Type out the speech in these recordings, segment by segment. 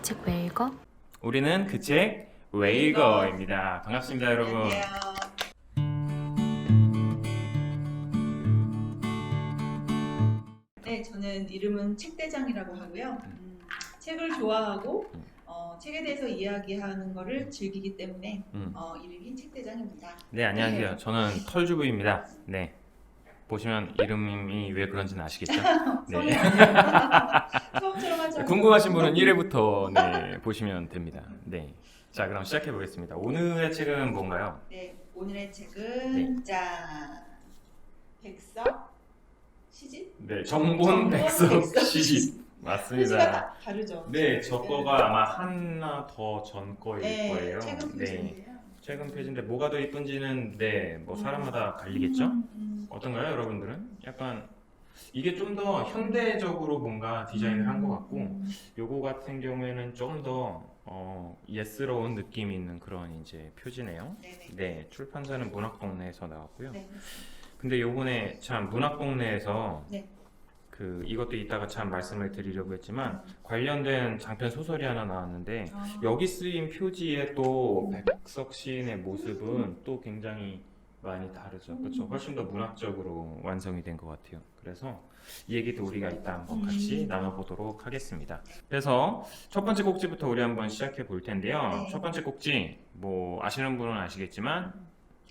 책 왜 읽어? 우리는 그 책 왜 읽어입니다. 반갑습니다, 여러분. 안녕하세요. 네, 저는 이름은 책대장이라고 하고요. 책을 좋아하고 책에 대해서 이야기하는 거를 즐기기 때문에 이름이 책대장입니다. 네, 안녕하세요. 네. 저는 털주부입니다. 네. 보시면 이름이 왜 그런지는 아시겠죠? 네. 처음처럼 하지 궁금하신 분은 1회부터 네, 보시면 됩니다. 네. 자, 그럼 시작해 보겠습니다. 오늘의 책은 뭔가요? 네, 오늘의 책은 짠! 백석 시집? 네, 정본 백석 시집. 표지가 맞습니다. 다르죠? 네, 저 거가 아마 하나 더 전 거일 네, 거예요. 최근 네. 표지인데요. 최근 페이지인데 뭐가 더 이쁜지는 네, 뭐 사람마다 갈리겠죠? 음. 어떤가요, 여러분들은? 약간 이게 좀 더 현대적으로 뭔가 디자인을 한 것 같고, 요거 같은 경우에는 좀 더 예스러운 느낌이 있는 그런 이제 표지네요. 네네. 네, 출판사는 문학동네에서 나왔고요. 네. 근데 요번에 참 문학동네에서 네. 이것도 이따가 참 말씀을 드리려고 했지만 관련된 장편 소설이 하나 나왔는데 아. 여기 쓰인 표지의 또 백석 시인의 모습은 또 굉장히 많이 다르죠. 그렇죠? 훨씬 더 문학적으로 완성이 된 것 같아요. 그래서 이 얘기도 우리가 이따 한번 같이 나눠보도록 하겠습니다. 그래서 첫 번째 꼭지부터 우리 한번 시작해 볼 텐데요. 네. 첫 번째 꼭지 뭐 아시는 분은 아시겠지만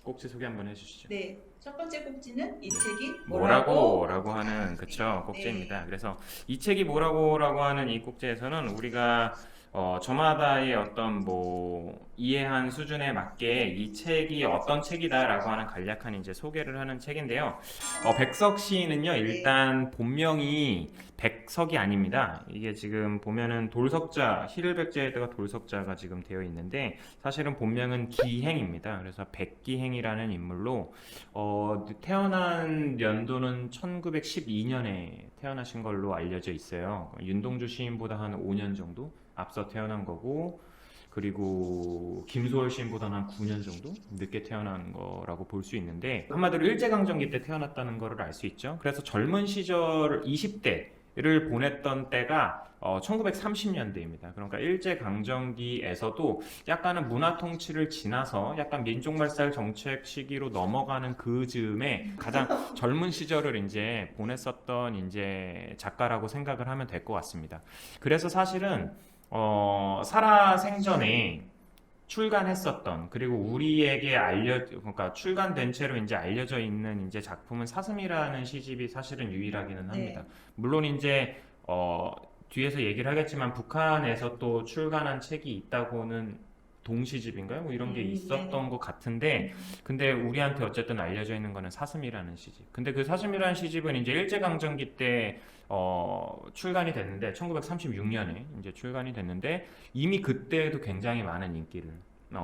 꼭지 소개 한번 해주시죠. 네, 첫 번째 꼭지는 이 책이 뭐라고라고 하는 그쵸 꼭지입니다. 그래서 이 책이 뭐라고라고 하는 이 꼭지에서는 우리가 저마다의 어떤 뭐 이해한 수준에 맞게 이 책이 어떤 책이다라고 하는 간략한 이제 소개를 하는 책인데요. 백석 시인은요 일단 본명이 백석이 아닙니다. 이게 지금 보면은 돌석자 히를백제에다가 돌석자가 지금 되어 있는데 사실은 본명은 기행입니다. 그래서 백기행이라는 인물로 태어난 연도는 1912년에 태어나신 걸로 알려져 있어요. 윤동주 시인보다 한 5년 정도 앞서 태어난 거고, 그리고 김소월 시인보다는 한 9년 정도 늦게 태어난 거라고 볼 수 있는데, 한마디로 일제강점기 때 태어났다는 거를 알 수 있죠. 그래서 젊은 시절 20대를 보냈던 때가 1930년대입니다. 그러니까 일제강점기에서도 약간은 문화 통치를 지나서 약간 민족말살 정책 시기로 넘어가는 그 즈음에 가장 젊은 시절을 이제 보냈었던 이제 작가라고 생각을 하면 될 것 같습니다. 그래서 사실은 살아생전에 출간했었던 그리고 우리에게 그러니까 출간된 채로 이제 알려져 있는 이제 작품은 사슴이라는 시집이 사실은 유일하기는 합니다. 네. 물론 이제 뒤에서 얘기를 하겠지만 북한에서 또 출간한 책이 있다고는 동시집인가요? 뭐 이런 게 있었던 네. 것 같은데 근데 우리한테 어쨌든 알려져 있는 거는 사슴이라는 시집. 근데 그 사슴이라는 시집은 이제 일제강점기 때 출간이 됐는데 1936년에 이제 출간이 됐는데 이미 그때에도 굉장히 많은 인기를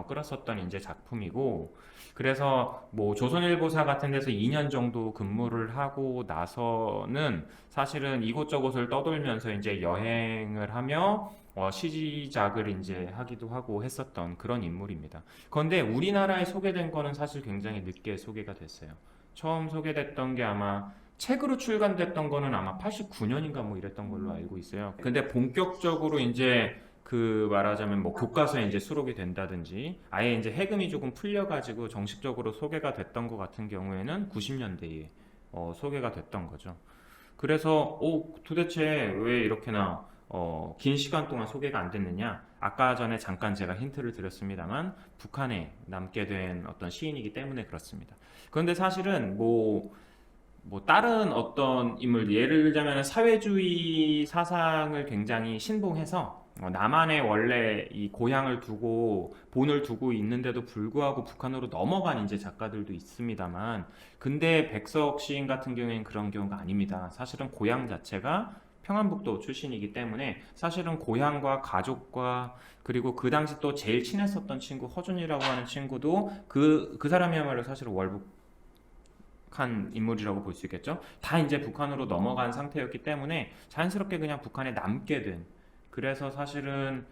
끌었었던 이제 작품이고 그래서 뭐 조선일보사 같은 데서 2년 정도 근무를 하고 나서는 사실은 이곳저곳을 떠돌면서 이제 여행을 하며 시지작을 이제 하기도 하고 했었던 그런 인물입니다. 그런데 우리나라에 소개된 거는 사실 굉장히 늦게 소개가 됐어요. 처음 소개됐던 게 아마 책으로 출간됐던 거는 아마 89년인가 뭐 이랬던 걸로 알고 있어요. 근데 본격적으로 이제 그 말하자면 뭐 교과서에 이제 수록이 된다든지 아예 이제 해금이 조금 풀려가지고 정식적으로 소개가 됐던 것 같은 경우에는 90년대에 소개가 됐던 거죠. 그래서 도대체 왜 이렇게나 긴 시간 동안 소개가 안 됐느냐? 아까 전에 잠깐 제가 힌트를 드렸습니다만 북한에 남게 된 어떤 시인이기 때문에 그렇습니다. 그런데 사실은 뭐 다른 어떤 인물 예를 들자면 사회주의 사상을 굉장히 신봉해서 남한에 원래 이 고향을 두고 본을 두고 있는데도 불구하고 북한으로 넘어간 이제 작가들도 있습니다만 근데 백석 시인 같은 경우에는 그런 경우가 아닙니다. 사실은 고향 자체가 평안북도 출신이기 때문에 사실은 고향과 가족과 그리고 그 당시 또 제일 친했었던 친구 허준이라고 하는 친구도 그 사람이야말로 사실은 월북한 인물이라고 볼 수 있겠죠. 다 이제 북한으로 넘어간 상태였기 때문에 자연스럽게 그냥 북한에 남게 된 그래서 사실은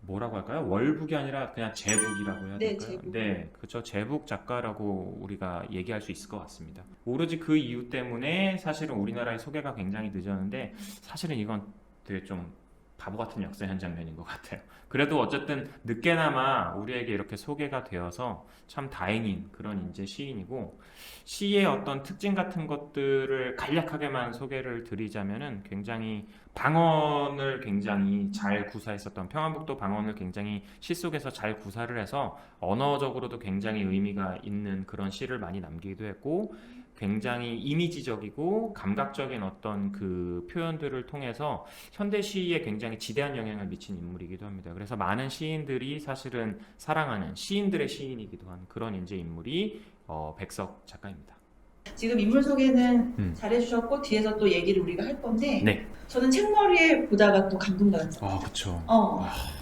뭐라고 할까요? 월북이 아니라 그냥 제북이라고 해야 네, 될까요? 제북. 네, 그렇죠. 제북 작가라고 우리가 얘기할 수 있을 것 같습니다. 오로지 그 이유 때문에 사실은 우리나라의 소개가 굉장히 늦었는데 사실은 이건 되게 좀 바보 같은 역사 현장면인 것 같아요. 그래도 어쨌든 늦게나마 우리에게 이렇게 소개가 되어서 참 다행인 그런 이제 시인이고, 시의 어떤 특징 같은 것들을 간략하게만 소개를 드리자면은 굉장히 방언을 굉장히 잘 구사했었던, 평안북도 방언을 굉장히 시 속에서 잘 구사를 해서 언어적으로도 굉장히 의미가 있는 그런 시를 많이 남기기도 했고, 굉장히 이미지적이고 감각적인 어떤 그 표현들을 통해서 현대 시에 굉장히 지대한 영향을 미친 인물이기도 합니다. 그래서 많은 시인들이 사실은 사랑하는 시인들의 시인이기도 한 그런 이제 인물이 백석 작가입니다. 지금 인물 소개는 음. 잘해주셨고 뒤에서 또 얘기를 우리가 할 건데 네. 저는 책머리에 보다가 또 감동받았어요. 그렇죠.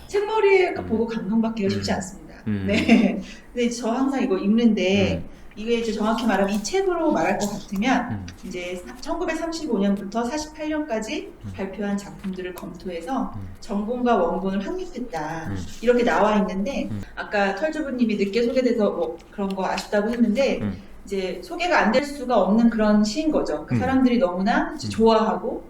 책머리에 보고 감동받기가 쉽지 않습니다. 네. 근데 저 항상 이거 읽는데 이게 이제 정확히 말하면 이 책으로 말할 것 같으면 이제 1935년부터 48년까지 발표한 작품들을 검토해서 정본과 원본을 확립했다 이렇게 나와 있는데 아까 털주부님이 늦게 소개돼서 뭐 그런 거 아쉽다고 했는데 이제 소개가 안 될 수가 없는 그런 시인 거죠. 그 사람들이 너무나 좋아하고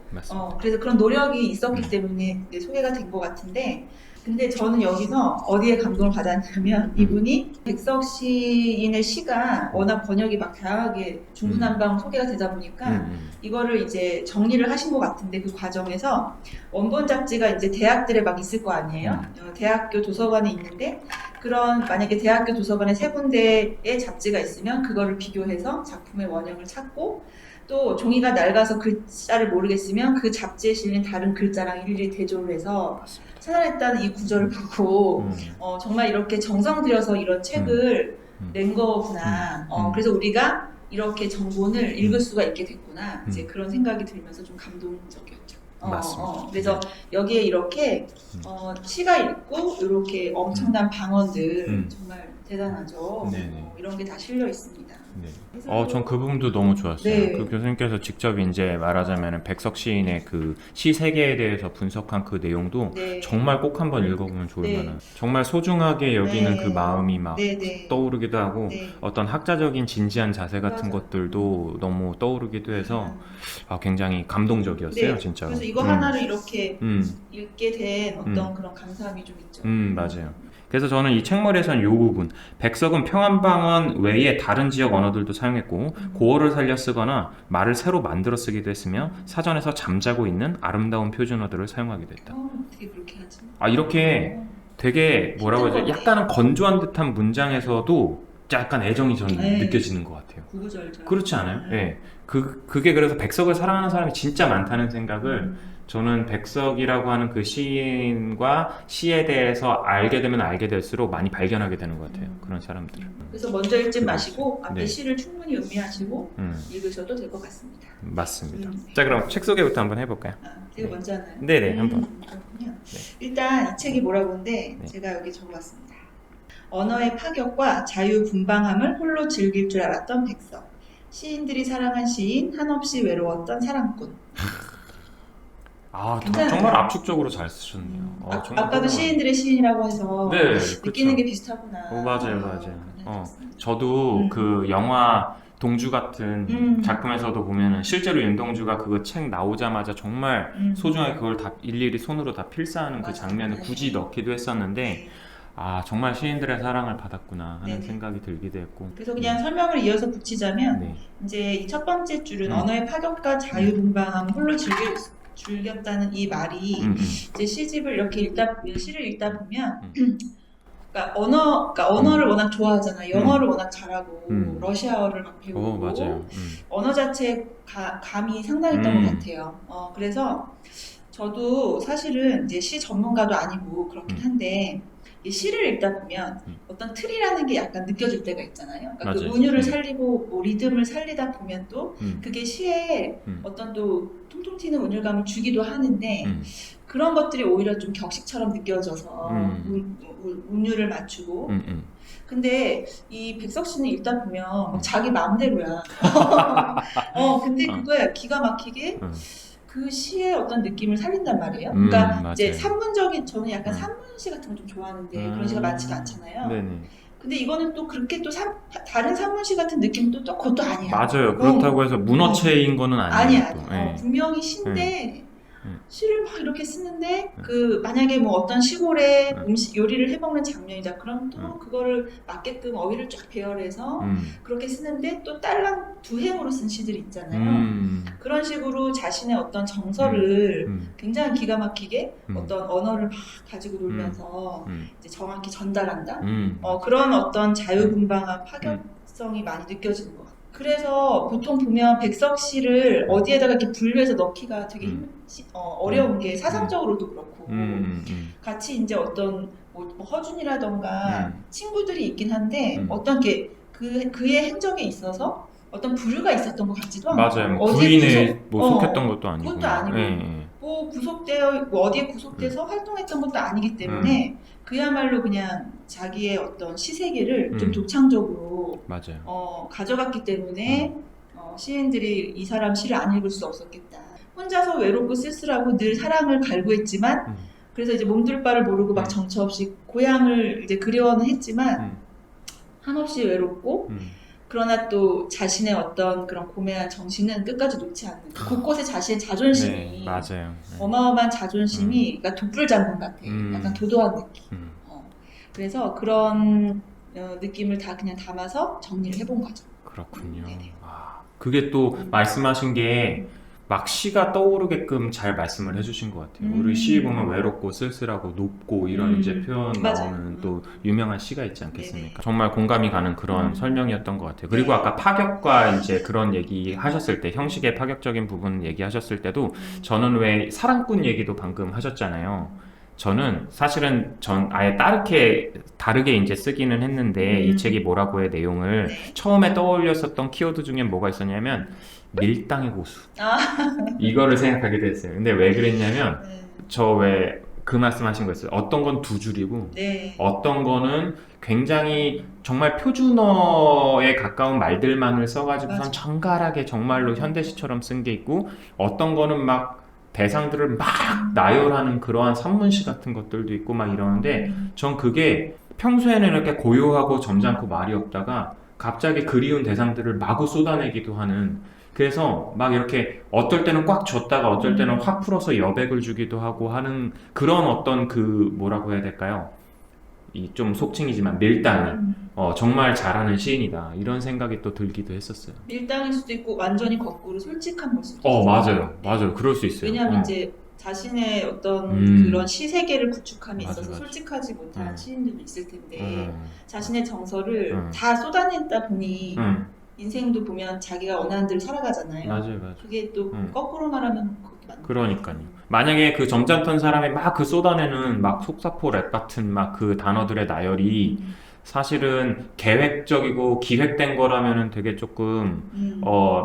그래서 그런 노력이 있었기 때문에 이제 소개가 된 것 같은데, 근데 저는 여기서 어디에 감동을 받았냐면 이분이 백석 시인의 시가 워낙 번역이 막 다양하게 중구난방 소개가 되다 보니까 이거를 이제 정리를 하신 것 같은데, 그 과정에서 원본 잡지가 이제 대학들에 막 있을 거 아니에요. 대학교 도서관에 있는데 그런 만약에 대학교 도서관에 세 군데의 잡지가 있으면 그거를 비교해서 작품의 원형을 찾고, 또 종이가 낡아서 글자를 모르겠으면 그 잡지에 실린 다른 글자랑 일일이 대조를 해서 찾아냈다는 이 구절을 보고 정말 이렇게 정성 들여서 이런 책을 낸 거구나. 그래서 우리가 이렇게 정본을 읽을 수가 있게 됐구나. 이제 그런 생각이 들면서 좀 감동적이었죠. 맞습니다. 그래서 여기에 이렇게 시가 있고 이렇게 엄청난 방언들 정말 대단하죠. 이런 게 다 실려 있습니다. 전 그 부분도 너무 좋았어요. 네. 그 교수님께서 직접 이제 말하자면 백석 시인의 그 시 세계에 대해서 분석한 그 내용도 네. 정말 꼭 한번 읽어보면 좋을 네. 만한, 정말 소중하게 여기는 네. 그 마음이 막 네. 떠오르기도 하고 네. 어떤 학자적인 진지한 자세 같은 맞아. 것들도 너무 떠오르기도 해서 굉장히 감동적이었어요. 네. 진짜로. 그래서 이거 하나를 이렇게 음. 읽게 된 어떤 그런 감사함이 좀 있죠. 맞아요. 그래서 저는 이 책머리에서는 이 부분, 백석은 평안방언 외에 다른 지역 언어들도 사용했고 고어를 살려 쓰거나 말을 새로 만들어 쓰기도 했으며 사전에서 잠자고 있는 아름다운 표준어들을 사용하기도 했다. 어떻게 그렇게 하지? 이렇게 되게 뭐라고 하죠? 약간은 건조한 듯한 문장에서도 약간 애정이 저는 네. 느껴지는 것 같아요. 구구절절. 그렇지 않아요? 네. 그게 그래서 백석을 사랑하는 사람이 진짜 많다는 생각을 저는 백석이라고 하는 그 시인과 시에 대해서 알게 되면 알게 될수록 많이 발견하게 되는 것 같아요. 그런 사람들을. 그래서 먼저 읽지 마시고 앞에 네. 시를 충분히 음미하시고 읽으셔도 될 것 같습니다. 맞습니다. 자, 그럼 책 소개부터 한번 해볼까요? 제가 먼저 하나요? 네네, 한번. 그렇군요. 일단 이 책이 뭐라고 하는데 제가 여기 적어봤습니다. 언어의 파격과 자유분방함을 홀로 즐길 줄 알았던 백석. 시인들이 사랑한 시인, 한없이 외로웠던 사랑꾼. 정말 압축적으로 잘 쓰셨네요. 아까도 시인들의 시인이라고 해서 네, 느끼는 그쵸. 게 비슷하구나. 맞아요. 저도 그 영화 동주 같은 작품에서도 보면은 실제로 윤동주가 그거 책 나오자마자 정말 소중하게 그걸 다 일일이 손으로 다 필사하는 그 장면을 굳이 넣기도 했었는데, 정말 시인들의 사랑을 받았구나 하는 생각이 들기도 했고. 그래서 그냥 설명을 이어서 붙이자면 이제 이 첫 번째 줄은 언어의 파격과 자유분방함 홀로 즐겼다는 이 말이 이제 시집을 이렇게 시를 읽다 보면 그러니까 언어를 워낙 좋아하잖아. 영어를 워낙 잘하고 러시아어를 막 배우고 맞아요. 언어 자체에 감이 상당했던 것 같아요. 그래서 저도 사실은 이제 시 전문가도 아니고 그렇긴 한데 이 시를 읽다 보면 어떤 틀이라는 게 약간 느껴질 때가 있잖아요. 그러니까 그 운율을 살리고 뭐 리듬을 살리다 보면 또 그게 시에 어떤 또 통통 튀는 운율감을 주기도 하는데 그런 것들이 오히려 좀 격식처럼 느껴져서 운율을 맞추고 근데 이 백석 씨는 읽다 보면 자기 마음대로야. 근데 그거야 기가 막히게 그 시의 어떤 느낌을 살린단 말이에요. 그러니까 이제 산문적인, 저는 약간 산문시 같은 거 좀 좋아하는데 그런 시가 많지가 않잖아요. 네네. 근데 이거는 또 그렇게 또 다른 산문시 같은 느낌도 또 그것도 아니야. 맞아요. 그렇다고 해서 문어체인 거는 아니에요. 아니야. 분명히 시인데 시를 막 이렇게 쓰는데 그 만약에 뭐 어떤 시골에 음식 요리를 해먹는 장면이다. 그럼 또 그거를 맞게끔 어휘를 쫙 배열해서 그렇게 쓰는데 또 딸랑 두행으로 쓴 시들이 있잖아요. 그런 식으로 자신의 어떤 정서를 굉장히 기가 막히게 어떤 언어를 막 가지고 놀면서 이제 정확히 전달한다. 그런 어떤 자유분방한 파격성이 많이 느껴지는 것 같아요. 그래서 보통 보면 백석 씨를 어디에다가 이렇게 분류해서 넣기가 되게 어려운 게 사상적으로도 그렇고 같이 이제 어떤 뭐 허준이라던가 친구들이 있긴 한데 어떤 게 그의 행적에 있어서 어떤 부류가 있었던 것 같지도 않고 맞아요. 어디에 부인에 뭐 속했던 것도 아니고 그것도 아니고 예. 뭐 구속되어 뭐 어디에 구속돼서 활동했던 것도 아니기 때문에 그야말로 그냥 자기의 어떤 시세계를 좀 독창적으로 맞아요. 가져갔기 때문에 시인들이 이 사람 시를 안 읽을 수 없었겠다. 혼자서 외롭고 쓸쓸하고 늘 사랑을 갈구했지만 그래서 이제 몸둘 바를 모르고 막 정처 없이 고향을 이제 그리워는 했지만 한없이 외롭고 그러나 또 자신의 어떤 그런 고매한 정신은 끝까지 놓지 않는 곳곳에 자신의 자존심이 네, 맞아요. 어마어마한 자존심이 그러니까 독불 장군 같아. 약간 도도한 느낌. 그래서 그런 느낌을 다 그냥 담아서 정리를 해본 거죠. 그렇군요. 그게 또 말씀하신 게 막 시가 떠오르게끔 잘 말씀을 해주신 것 같아요. 우리 시 보면 외롭고 쓸쓸하고 높고 이런 이제 표현 나오는 또 유명한 시가 있지 않겠습니까? 네네. 정말 공감이 가는 그런 설명이었던 것 같아요. 그리고 아까 파격과 이제 그런 얘기 하셨을 때 형식의 파격적인 부분 얘기하셨을 때도 저는 왜 사랑꾼 얘기도 방금 하셨잖아요. 저는 사실은 아예 다르게 이제 쓰기는 했는데 이 책이 뭐라고의 내용을 처음에 떠올렸었던 키워드 중에 뭐가 있었냐면 밀당의 고수 이거를 생각하게 됐어요. 근데 왜 그랬냐면 저 왜 그 말씀하신 거였어요. 어떤 건 두 줄이고 어떤 거는 굉장히 정말 표준어에 가까운 말들만을 써가지고선 정갈하게 정말로 현대시처럼 쓴 게 있고 어떤 거는 막 대상들을 막 나열하는 그러한 산문시 같은 것들도 있고 막 이러는데 전 그게 평소에는 이렇게 고요하고 점잖고 말이 없다가 갑자기 그리운 대상들을 마구 쏟아내기도 하는 그래서 막 이렇게 어떨 때는 꽉 줬다가 어떨 때는 확 풀어서 여백을 주기도 하고 하는 그런 어떤 그 뭐라고 해야 될까요? 이 좀 속칭이지만 밀당이 정말 잘하는 시인이다 이런 생각이 또 들기도 했었어요. 밀당일 수도 있고 완전히 거꾸로 솔직한 걸 수도 있어요. 맞아요. 그럴 수 있어요. 왜냐하면 이제 자신의 어떤 그런 시세계를 구축함에 있어서 솔직하지 못한 시인들도 있을 텐데 자신의 정서를 다 쏟아냈다 보니 인생도 보면 자기가 원하는 대로 살아가잖아요. 맞아요. 그게 또 거꾸로 말하면 그렇게 맞는 그러니까요. 만약에 그 점잖던 사람이 막 그 쏟아내는 막 속사포 랩 같은 막 그 단어들의 나열이 사실은 계획적이고 기획된 거라면은 되게 조금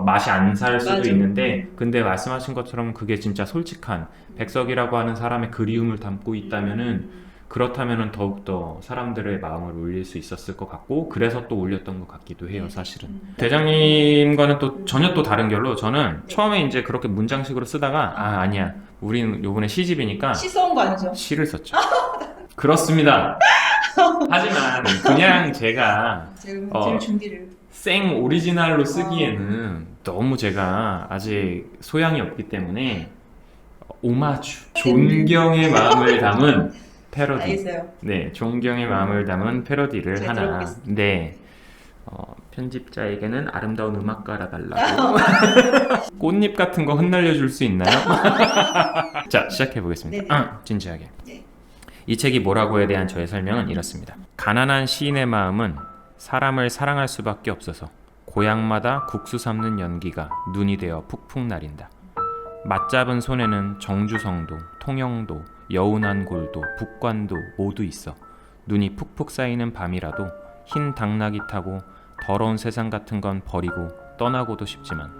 맛이 안 살 수도 있는데 근데 말씀하신 것처럼 그게 진짜 솔직한 백석이라고 하는 사람의 그리움을 담고 있다면은 그렇다면은 더욱더 사람들의 마음을 울릴 수 있었을 것 같고 그래서 또 울렸던 것 같기도 해요 사실은. 대장님과는 또 전혀 또 다른 결로 저는 처음에 이제 그렇게 문장식으로 쓰다가 아니야 우리는 요번에 시집이니까 시 써온 거 아니죠? 시를 썼죠. 그렇습니다. 하지만 그냥 제가 준비를 생 오리지널로 쓰기에는 너무 제가 아직 소양이 없기 때문에 오마주 존경의 마음을 담은 패러디. 알겠어요. 네, 존경의 마음을 담은 패러디를 하나. 들어보겠습니다. 네. 편집자에게는 아름다운 음악가라 달라고. 꽃잎 같은 거 흩날려 줄 수 있나요? 자, 시작해 보겠습니다. 진지하게. 네. 이 책이 뭐라고에 대한 저의 설명은 이렇습니다. 가난한 시인의 마음은 사람을 사랑할 수밖에 없어서 고향마다 국수 삶는 연기가 눈이 되어 푹푹 나린다. 맞잡은 손에는 정주성도, 통영도, 여운한골도, 북관도 모두 있어 눈이 푹푹 쌓이는 밤이라도 흰 당나귀 타고 더러운 세상 같은 건 버리고 떠나고도 싶지만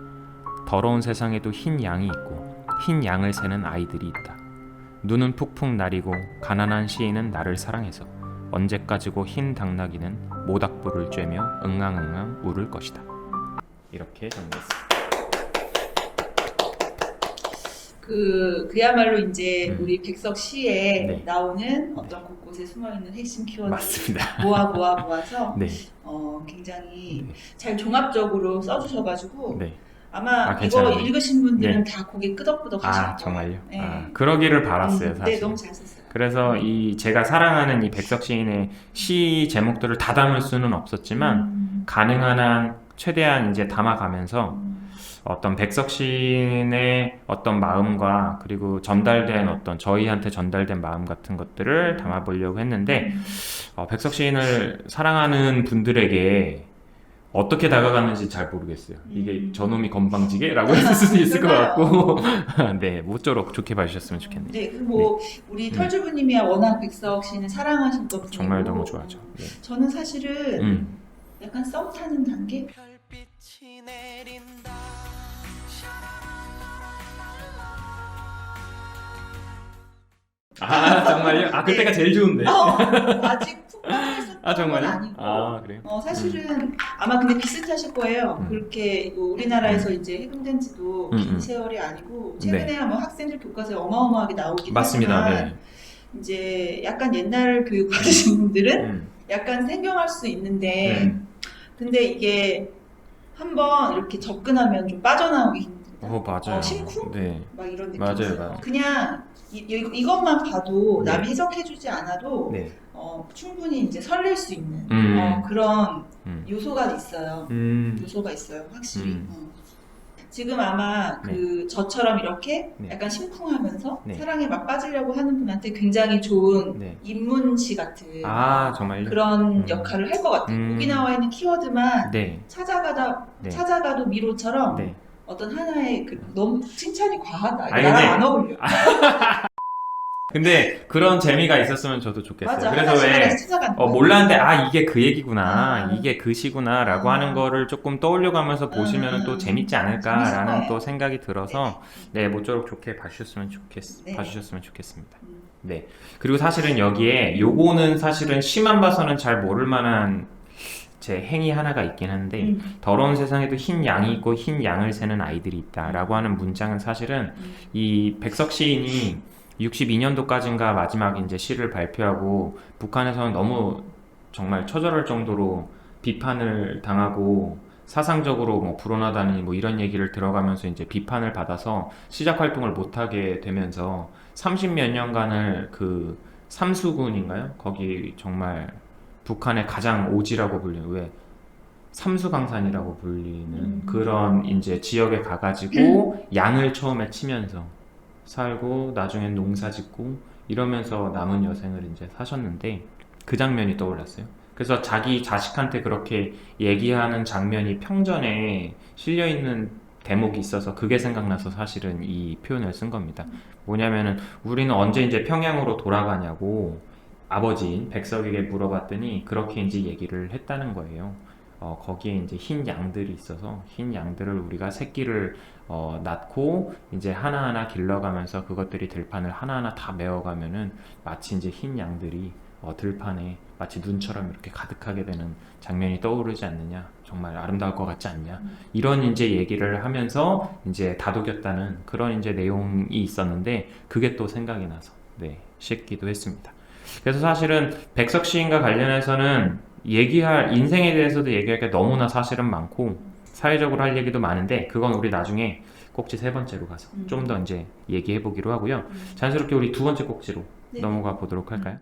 더러운 세상에도 흰 양이 있고 흰 양을 세는 아이들이 있다. 눈은 푹푹 나리고 가난한 시인은 나를 사랑해서 언제까지고 흰 당나귀는 모닥불을 쬐며 응앙응앙 울을 것이다. 이렇게 정리했습니다. 그야말로 이제 우리 백석 시에 나오는 어떤 곳곳에 숨어있는 핵심 키워드 맞습니다. 모아서 굉장히 잘 종합적으로 써주셔가지고 아마 이거 괜찮아요. 읽으신 분들은 다 고개 끄덕끄덕 하실 거예요. 정말요? 네. 그러기를 바랐어요, 사실. 네, 너무 잘 썼어요. 그래서 이 제가 사랑하는 이 백석 시인의 시 제목들을 다 담을 수는 없었지만 가능한 한 최대한 이제 담아가면서 어떤 백석 시인의 어떤 마음과 그리고 전달된 어떤 저희한테 전달된 마음 같은 것들을 담아보려고 했는데 백석 시인을 사랑하는 분들에게 어떻게 다가갔는지 잘 모르겠어요. 이게 저놈이 건방지게라고 했을 수도 있을 것 같고 네, 모쪼록 좋게 봐주셨으면 좋겠네요. 네, 뭐 우리 털주부님이야 워낙 백석 씨는 사랑하신 것 같고 정말 너무 좋아하죠. 네. 저는 사실은 약간 썸 타는 단계? 별빛이 내린다. 정말요? 그때가 제일 좋은데. 아직 푹 빠져있었던 건 정말요? 아니고 그래요? 사실은 아마 근데 비슷하실 거예요. 그렇게 뭐 우리나라에서 이제 해금된 지도 긴 세월이 아니고 최근에야 뭐 학생들 교과서에 어마어마하게 나오긴 맞습니다. 하지만 네. 이제 약간 옛날 교육 받으신 분들은 약간 생경할 수 있는데 근데 이게 한번 이렇게 접근하면 좀 빠져나오기 힘듭니다. 맞아요. 심쿵? 네. 막 이런 느낌 맞아요, 있어요. 맞아요. 그냥 이것만 봐도 네. 남이 해석해주지 않아도 네. 충분히 이제 설렐 수 있는 그런 요소가 있어요. 요소가 있어요, 확실히. 지금 아마 그 저처럼 이렇게 약간 심쿵하면서 사랑에 막 빠지려고 하는 분한테 굉장히 좋은 입문시 같은 정말요? 그런 역할을 할 것 같아요. 거기 나와 있는 키워드만 찾아가도 미로처럼 어떤 하나의 너무 칭찬이 과하다. 나랑 안 어울려. 근데 그런 재미가 있었으면 저도 좋겠어요. 맞아. 그래서 하나씩 찾아가는 거야. 몰랐는데 이게 그 얘기구나, 이게 그 시구나 라고 하는 거를 조금 떠올려가면서 보시면 또 재밌지 않을까라는 또 생각이 들어서 모쪼록 좋게 봐주셨으면 좋겠습니다. 네. 그리고 사실은 여기에 요거는 사실은 시만 봐서는 잘 모를 만한 제 행위 하나가 있긴 한데 더러운 세상에도 흰 양이 있고 흰 양을 세는 아이들이 있다라고 하는 문장은 사실은 이 백석 시인이 62년도까지인가 마지막 이제 시를 발표하고 북한에서는 너무 정말 처절할 정도로 비판을 당하고 사상적으로 뭐 불온하다니 뭐 이런 얘기를 들어가면서 이제 비판을 받아서 시작 활동을 못하게 되면서 30몇 년간을 그 삼수군인가요? 거기 정말 북한의 가장 오지라고 불리는 왜 삼수강산이라고 불리는 그런 이제 지역에 가가지고 양을 처음에 치면서 살고 나중엔 농사 짓고 이러면서 남은 여생을 이제 사셨는데 그 장면이 떠올랐어요. 그래서 자기 자식한테 그렇게 얘기하는 장면이 평전에 실려있는 대목이 있어서 그게 생각나서 사실은 이 표현을 쓴 겁니다. 뭐냐면은 우리는 언제 이제 평양으로 돌아가냐고 아버지인 백석에게 물어봤더니 그렇게 이제 얘기를 했다는 거예요. 거기에 이제 흰 양들이 있어서 흰 양들을 우리가 새끼를 낳고 이제 하나하나 길러가면서 그것들이 들판을 하나하나 다 메워가면은 마치 이제 흰 양들이 들판에 마치 눈처럼 이렇게 가득하게 되는 장면이 떠오르지 않느냐, 정말 아름다울 것 같지 않냐, 이런 이제 얘기를 하면서 이제 다독였다는 그런 이제 내용이 있었는데 그게 또 생각이 나서 씻기도 했습니다. 그래서 사실은 백석 시인과 관련해서는 얘기할 인생에 대해서도 얘기할 게 너무나 사실은 많고 사회적으로 할 얘기도 많은데 그건 우리 나중에 꼭지 세 번째로 가서 좀 더 이제 얘기해 보기로 하고요. 자연스럽게 우리 두 번째 꼭지로 넘어가 보도록 할까요?